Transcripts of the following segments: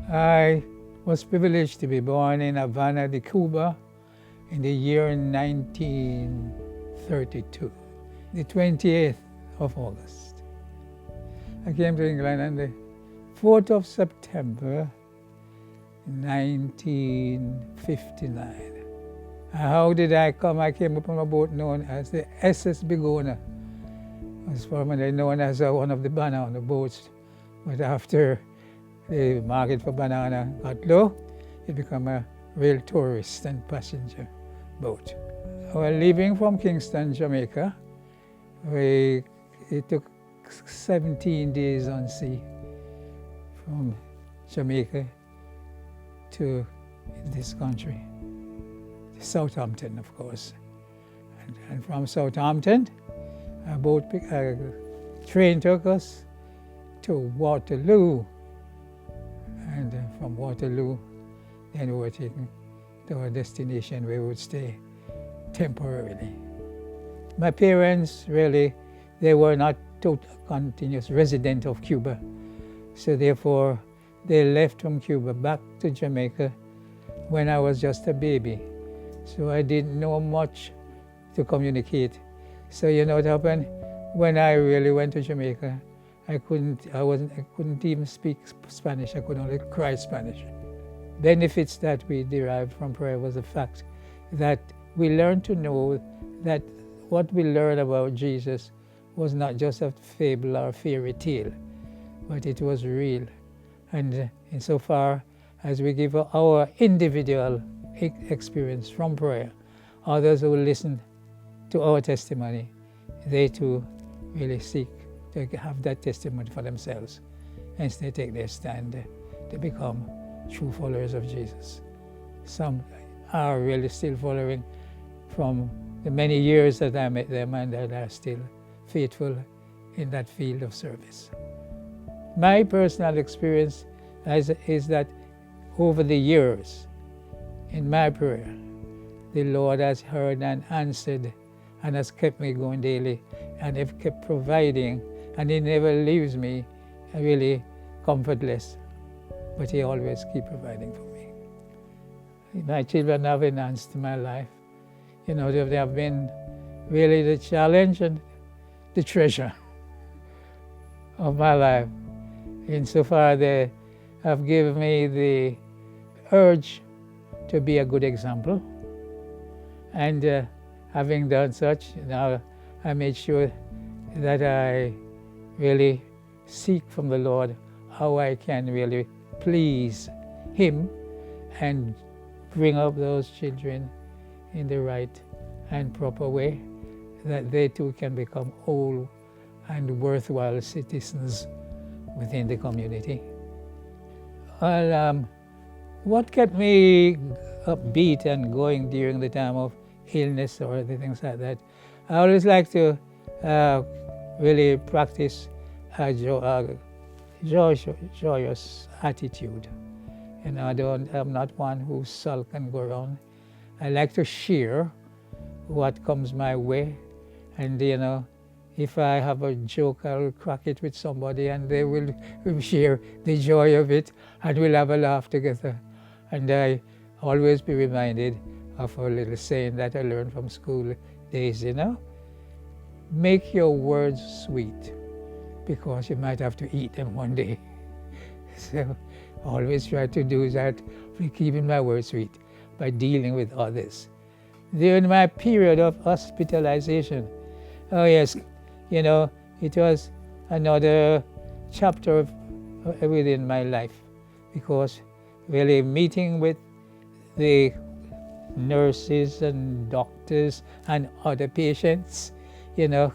I was privileged to be born in Havana de Cuba in the year 1932, the 28th of August. I came to England on the 4th of September 1959. How did I come? I came upon a boat known as the SS Bigona. It was formerly known as one of the banana boats, but after the market for banana got low, it became a real tourist and passenger boat. Well, leaving from Kingston, Jamaica, it took 17 days on sea from Jamaica to this country, Southampton, of course. And from Southampton, a train took us to Waterloo. And from Waterloo, then we were taken to our destination where we would stay temporarily. My parents really, they were not total continuous resident of Cuba. So therefore, they left from Cuba back to Jamaica when I was just a baby. So I didn't know much to communicate. So you know what happened? When I really went to Jamaica, I couldn't even speak Spanish. I could only cry Spanish. Benefits that we derived from prayer was the fact that we learned to know that what we learned about Jesus was not just a fable or a fairy tale, but it was real. And insofar as we give our individual experience from prayer, others who listen to our testimony, they too really seek to have that testimony for themselves, and they take their stand to become true followers of Jesus. Some are really still following from the many years that I met them, and that are still faithful in that field of service. My personal experience is that over the years, in my prayer, the Lord has heard and answered and has kept me going daily, and have kept providing, and He never leaves me really comfortless, but He always keeps providing for me. My children have enhanced my life. You know, they have been really the challenge and the treasure of my life. Insofar they have given me the urge to be a good example. And having done such, now I made sure that I really seek from the Lord how I can really please Him and bring up those children in the right and proper way, that they too can become whole and worthwhile citizens within the community. Well, what kept me upbeat and going during the time of illness or the things like that, I always like to really practice a joyous attitude. You know, I'm not one who sulk and go around. I like to share what comes my way, and you know, if I have a joke, I'll crack it with somebody, and they will share the joy of it, and we'll have a laugh together. And I always be reminded of a little saying that I learned from school days, you know, make your words sweet, because you might have to eat them one day. So always try to do that, keeping my words sweet, by dealing with others. During my period of hospitalization, oh yes, you know, it was another chapter within my life, because really meeting with the nurses and doctors and other patients, you know,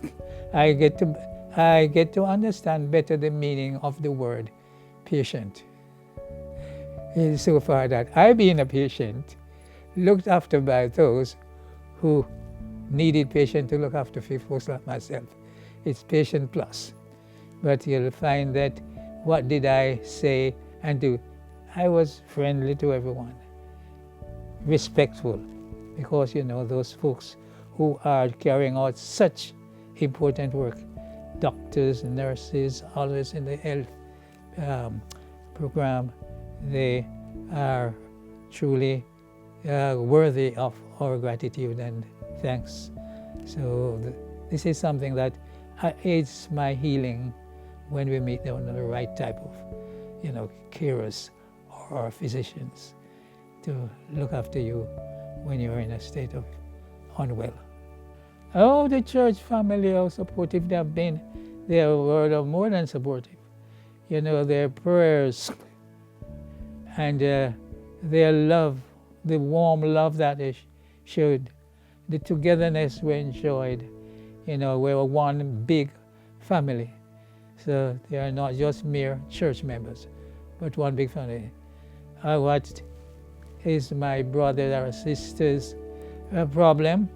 I get to understand better the meaning of the word patient. So far that I, being a patient, looked after by those who needed patient to look after folks like myself. It's patient plus. But you'll find that what did I say and do? I was friendly to everyone, respectful, because you know, those folks who are carrying out such important work, doctors, nurses, always in the health program, they are truly worthy of our gratitude and thanks. So this is something that aids my healing when we meet the right type of, carers or physicians to look after you when you're in a state of unwell. Oh, the church family, how supportive they have been. They were more than supportive. Their prayers and their love, the warm love that they showed, the togetherness we enjoyed. We're one big family. So they are not just mere church members, but one big family. What is my brother or sister's problem?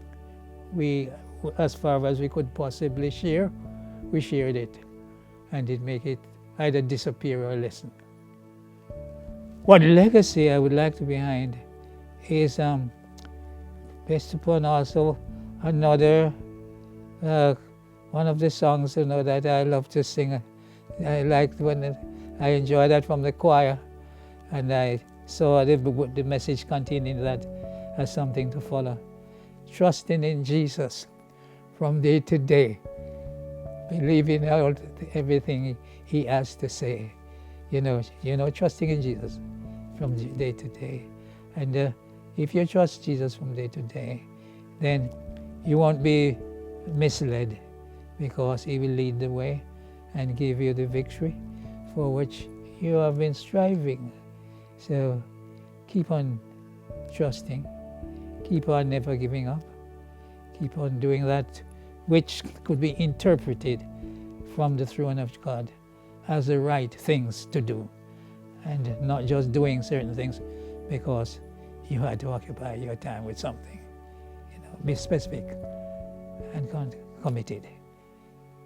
We, as far as we could possibly share, we shared it, and it make it either disappear or lessen. What legacy I would like to behind is based upon also another one of the songs that I love to sing. I liked when I enjoyed that from the choir, and I saw the message containing that as something to follow. Trusting in Jesus from day to day, believing everything He has to say. Trusting in Jesus from day to day. And if you trust Jesus from day to day, then you won't be misled, because He will lead the way and give you the victory for which you have been striving. So keep on trusting, keep on never giving up, keep on doing that which could be interpreted from the throne of God as the right things to do, and not just doing certain things because you had to occupy your time with something. Be specific and committed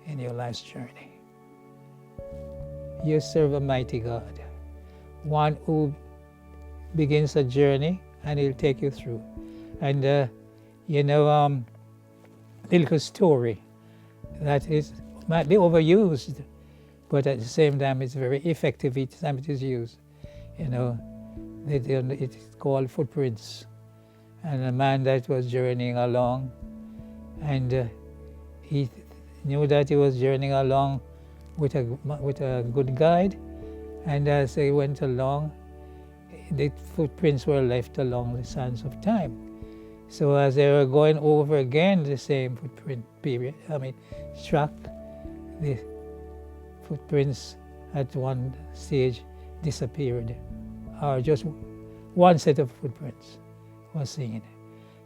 in your life's journey. You serve a mighty God, one who begins a journey and He'll take you through. And little story that might be overused, but at the same time it's very effective each time it is used. It's called Footprints. And a man that was journeying along, and he knew that he was journeying along with a good guide, and as they went along, the footprints were left along the sands of time. So as they were going over again the same footprint track, the footprints at one stage disappeared, or just one set of footprints was seen,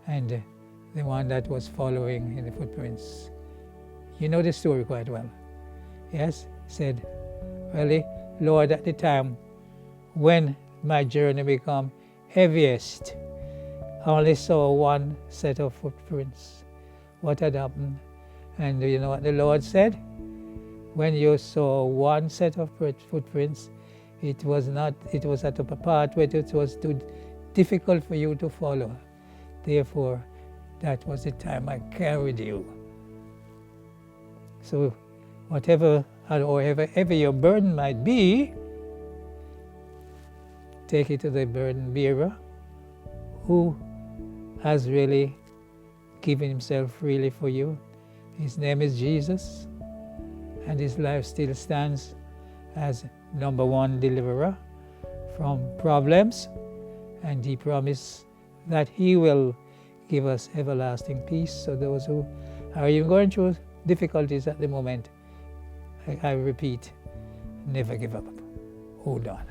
and the one that was following in the footprints, you know the story quite well, yes, said, "Well, Lord, at the time when my journey became heaviest, I only saw one set of footprints. What had happened?" And you know what the Lord said? When you saw one set of footprints, it was at a part where it was too difficult for you to follow. Therefore, that was the time I carried you. So whatever your burden might be, take it to the burden bearer who has really given Himself freely for you. His name is Jesus, and His life still stands as number one deliverer from problems, and He promised that He will give us everlasting peace. So those who are even going through difficulties at the moment, I repeat, never give up. Hold on.